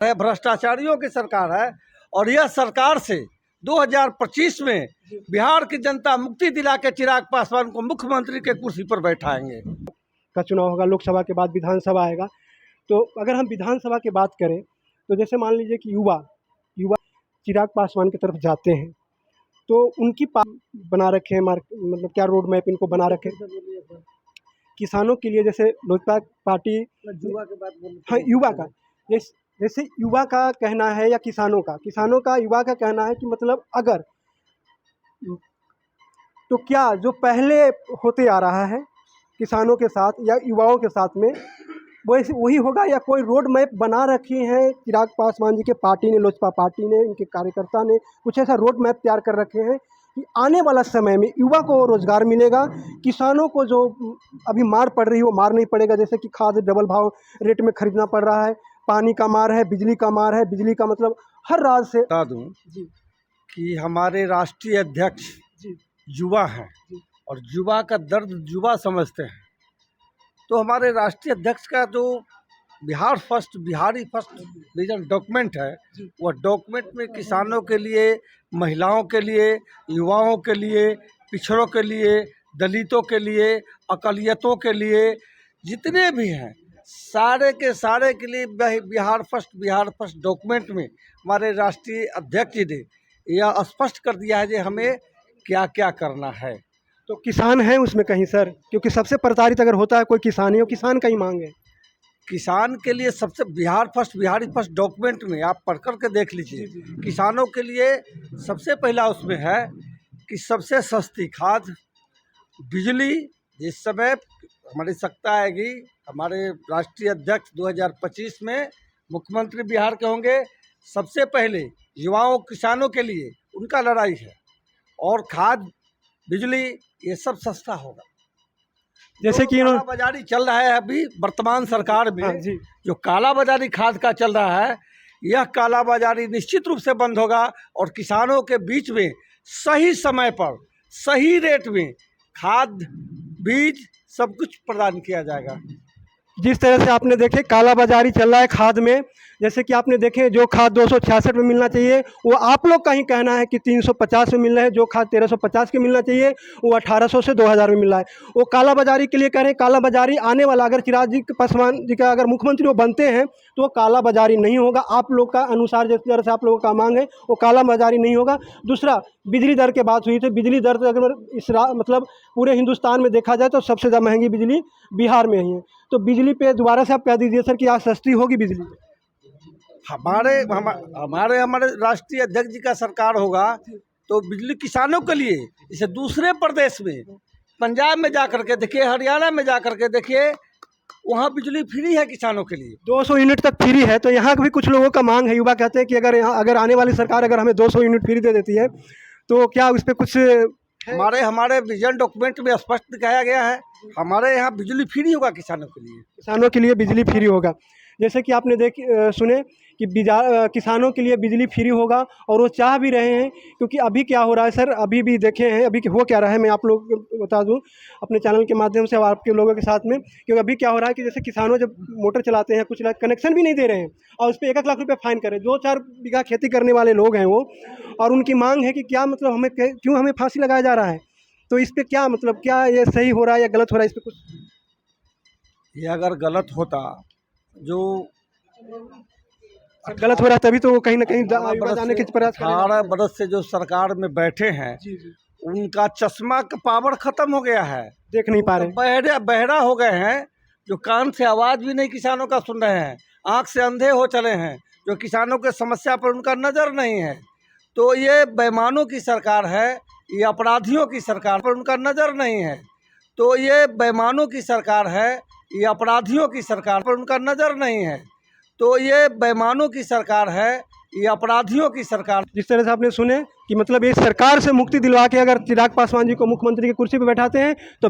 है, भ्रष्टाचारियों की सरकार है। और यह सरकार से 2025 में बिहार की जनता मुक्ति दिला के चिराग पासवान को मुख्यमंत्री के कुर्सी पर बैठाएंगे। का चुनाव होगा, लोकसभा के बाद विधानसभा आएगा। तो अगर हम विधानसभा की बात करें तो जैसे मान लीजिए कि युवा चिराग पासवान की तरफ जाते हैं तो उनकी बना रखे हैं मतलब क्या रोड मैप इनको बना रखे किसानों के लिए। जैसे लोजपा पार्टी हाँ युवा का जैसे युवा का कहना है या किसानों का युवा का कहना है कि मतलब अगर तो क्या जो पहले होते आ रहा है किसानों के साथ या युवाओं के साथ में वही होगा, या कोई रोड मैप बना रखी है चिराग पासवान जी के पार्टी ने, लोजपा पार्टी ने, इनके कार्यकर्ता ने कुछ ऐसा रोड मैप तैयार कर रखे हैं कि आने वाला समय में युवा को रोजगार मिलेगा, किसानों को जो अभी मार पड़ रही है वो मार नहीं पड़ेगा। जैसे कि खाद डबल भाव रेट में खरीदना पड़ रहा है, पानी का मार है, बिजली का मार है, बिजली का मतलब हर राज्य से। बता दूँ जी कि हमारे राष्ट्रीय अध्यक्ष युवा हैं और युवा का दर्द युवा समझते हैं। तो हमारे राष्ट्रीय अध्यक्ष का जो बिहारी फर्स्ट विजन डॉक्यूमेंट है, वह डॉक्यूमेंट में किसानों के लिए, महिलाओं के लिए, युवाओं के लिए, पिछड़ों के लिए, दलितों के लिए, अकलियतों के लिए, जितने भी हैं सारे के सारे के लिए बिहार फर्स्ट डॉक्यूमेंट में हमारे राष्ट्रीय अध्यक्ष जी ने यह स्पष्ट कर दिया है कि हमें क्या क्या करना है। तो किसान है उसमें कहीं सर, क्योंकि सबसे प्रताड़ित अगर होता है कोई किसान ही हो, किसान का ही मांग है। किसान के लिए सबसे बिहारी फर्स्ट डॉक्यूमेंट में आप पढ़ कर के देख लीजिए। किसानों के लिए सबसे पहला उसमें है कि सबसे सस्ती खाद, बिजली। जिस समय हमारी सत्ता आएगी, हमारे राष्ट्रीय अध्यक्ष 2025 में मुख्यमंत्री बिहार के होंगे, सबसे पहले युवाओं किसानों के लिए उनका लड़ाई है। और खाद, बिजली, ये सब सस्ता होगा। जैसे कि काला बाजारी चल रहा है अभी वर्तमान सरकार में, जो काला बाजारी खाद का चल रहा है, यह काला बाजारी निश्चित रूप से बंद होगा और किसानों के बीच में सही समय पर सही रेट में खाद, बीज सब कुछ प्रदान किया जाएगा। जिस तरह से आपने देखे काला बाजारी चल रहा है खाद में, जैसे कि आपने देखे जो खाद 266 में मिलना चाहिए वो आप लोग का ही कहना है कि 350 में मिल रहा है, जो खाद 1350 के मिलना चाहिए वो 1800 से 2000 में मिल रहा है। वो काला बाजारी के लिए कह रहे हैं। काला बाजारी आने वाला अगर चिराग जी पासवान जी का अगर मुख्यमंत्री वो बनते हैं तो वो काला बाजारी नहीं होगा। आप लोग का अनुसार जिस तरह से आप लोगों का मांग है वो काला बाजारी नहीं होगा। दूसरा, बिजली दर की बात हुई थी। बिजली दर अगर मतलब पूरे हिंदुस्तान में देखा जाए तो सबसे ज़्यादा महंगी बिजली बिहार में ही है। तो बिजली पे दोबारा से आप कह दीजिए सर कि आज सस्ती होगी बिजली। हमारे राष्ट्रीय अध्यक्ष जी का सरकार होगा तो बिजली किसानों के लिए, जैसे दूसरे प्रदेश में, पंजाब में जा कर के देखिए, हरियाणा में जा कर के देखिए, वहाँ बिजली फ्री है किसानों के लिए, 200 यूनिट तक फ्री है। तो यहाँ भी कुछ लोगों का मांग है, युवा कहते हैं कि अगर आने वाली सरकार अगर हमें 200 यूनिट फ्री दे देती है तो क्या उस पर कुछ हमारे विजन डॉक्यूमेंट में स्पष्ट दिखाया गया है। हमारे यहाँ बिजली फ्री होगा किसानों के लिए बिजली फ्री होगा। जैसे कि आपने सुने कि किसानों के लिए बिजली फ्री होगा और वो चाह भी रहे हैं। क्योंकि अभी क्या हो रहा है सर, अभी भी देखे हैं अभी हो क्या रहा है, मैं आप लोग बता दूं अपने चैनल के माध्यम से आपके लोगों के साथ में। क्योंकि अभी क्या हो रहा है कि जैसे किसानों जब मोटर चलाते हैं, कुछ कनेक्शन भी नहीं दे रहे हैं और उस पर 1-1 लाख रुपये फाइन करें। 2-4 बीघा खेती करने वाले लोग हैं वो, और उनकी मांग है कि क्या मतलब हमें फांसी लगाया जा रहा है। तो इस पर क्या मतलब, क्या ये सही हो रहा है या गलत हो रहा है? इस पर कुछ ये अगर गलत होता, जो गलत हो रहा है तभी तो वो कहीं ना कहीं जाने के प्रयास कर रहे हैं। 18 बरस से जो सरकार में बैठे हैं, उनका चश्मा का पावर खत्म हो गया है, देख नहीं पा रहे, बहरा हो गए हैं, जो कान से आवाज़ भी नहीं किसानों का सुन रहे हैं, आँख से अंधे हो चले हैं, जो किसानों के समस्या पर उनका नज़र नहीं है। तो ये बेईमानों की सरकार है, ये अपराधियों की सरकार पर उनका नज़र नहीं है। तो ये बेईमानों की सरकार है, ये अपराधियों की सरकार पर उनका नज़र नहीं है। तो ये बेईमानों की सरकार है, ये अपराधियों की सरकार। जिस तरह से आपने सुने कि मतलब इस सरकार से मुक्ति दिलवा के अगर चिराग पासवान जी को मुख्यमंत्री की कुर्सी पर बैठाते हैं तो